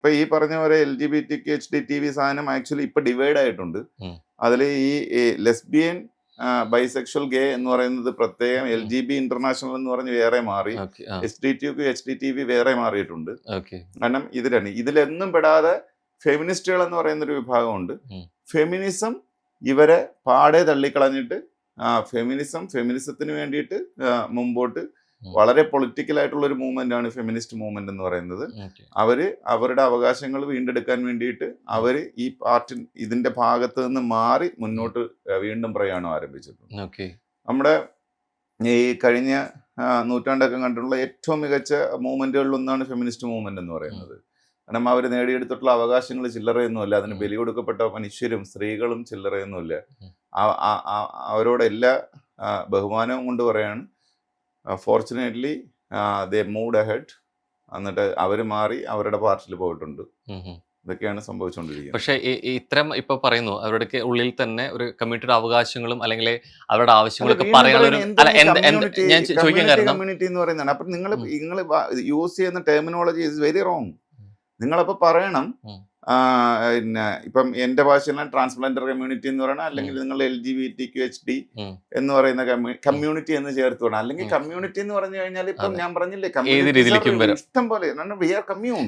ഇപ്പൊ ഈ പറഞ്ഞ പോലെ LGBT HDTV സാധനം ആക്ച്വലി ഇപ്പൊ ഡിവൈഡ് ആയിട്ടുണ്ട്. അതിൽ ഈ ലെസ്ബിയൻ, ബൈസെക്ഷൽ, ഗേ എന്ന് പറയുന്നത് പ്രത്യേകം, LGB ഇന്റർനാഷണൽ എന്ന് പറഞ്ഞ് വേറെ മാറി, HDTV വേറെ മാറിയിട്ടുണ്ട്. കാരണം ഇതിലെന്നും പെടാതെ ഫെമിനിസ്റ്റുകൾ എന്ന് പറയുന്നൊരു വിഭാഗമുണ്ട്. ഫെമിനിസം ഇവരെ പാടെ തള്ളിക്കളഞ്ഞിട്ട് ഫെമിനിസത്തിന് വേണ്ടിയിട്ട് മുമ്പോട്ട് വളരെ പൊളിറ്റിക്കൽ ആയിട്ടുള്ള ഒരു മൂവ്മെന്റ് ആണ് ഫെമിനിസ്റ്റ് മൂവ്മെന്റ് എന്ന് പറയുന്നത്. അവരുടെ അവകാശങ്ങൾ വീണ്ടെടുക്കാൻ വേണ്ടിയിട്ട് ഈ ഇതിന്റെ ഭാഗത്ത് നിന്ന് മാറി മുന്നോട്ട് വീണ്ടും പ്രയാണം ആരംഭിച്ചിട്ടുണ്ട്. നമ്മുടെ ഈ കഴിഞ്ഞ നൂറ്റാണ്ടൊക്കെ കണ്ടിട്ടുള്ള ഏറ്റവും മികച്ച മൂവ്മെന്റുകളിൽ ഒന്നാണ് ഫെമിനിസ്റ്റ് മൂവ്മെന്റ് എന്ന് പറയുന്നത്. കാരണം അവർ നേടിയെടുത്തിട്ടുള്ള അവകാശങ്ങൾ ചില്ലറയൊന്നുമല്ല, അതിന് ബലി കൊടുക്കപ്പെട്ട മനുഷ്യരും സ്ത്രീകളും ചില്ലറയൊന്നുമില്ല. അവരോട് എല്ലാ ബഹുമാനവും കൊണ്ട് പറയാണ്, ഫോർച്ചുനേറ്റ്ലി ദേ മൂവ്ഡ് അഹെഡ്. എന്നിട്ട് അവർ മാറി അവരുടെ പാർട്ടിയിൽ പോയിട്ടുണ്ട്. ഇതൊക്കെയാണ് സംഭവിച്ചുകൊണ്ടിരിക്കുന്നത്. പക്ഷേ ഇത്തരം ഇപ്പൊ പറയുന്നു അവരുടെ ഉള്ളിൽ തന്നെ ഒരു കമ്മ്യൂണിറ്റിയുടെ അവകാശങ്ങളും അല്ലെങ്കിൽ അവരുടെ ആവശ്യങ്ങളൊക്കെ പറയാനുള്ള ഞാൻ ചോദിക്കാൻ കാരണം കമ്മ്യൂണിറ്റി എന്ന് പറയുന്നതാണ്. അപ്പൊ നിങ്ങൾ യൂസ് ചെയ്യുന്ന ടെർമിനോളജി ഇസ് വെരി റോങ്. നിങ്ങളപ്പോ പറയണം, പിന്നെ ഇപ്പം എന്റെ ഭാഷയിലാണ് ട്രാൻസ്പ്ലാന്റർ കമ്മ്യൂണിറ്റി എന്ന് പറയണം, അല്ലെങ്കിൽ നിങ്ങൾ LGBTQ HD എന്ന് പറയുന്ന കമ്മ്യൂണിറ്റി എന്ന് ചേർത്ത് വേണം. അല്ലെങ്കിൽ കമ്മ്യൂണിറ്റി എന്ന് പറഞ്ഞു കഴിഞ്ഞാൽ ഇപ്പം ഞാൻ പറഞ്ഞില്ലേ, ഇഷ്ടം പോലെ വി ആർ കമ്മ്യൂൺ.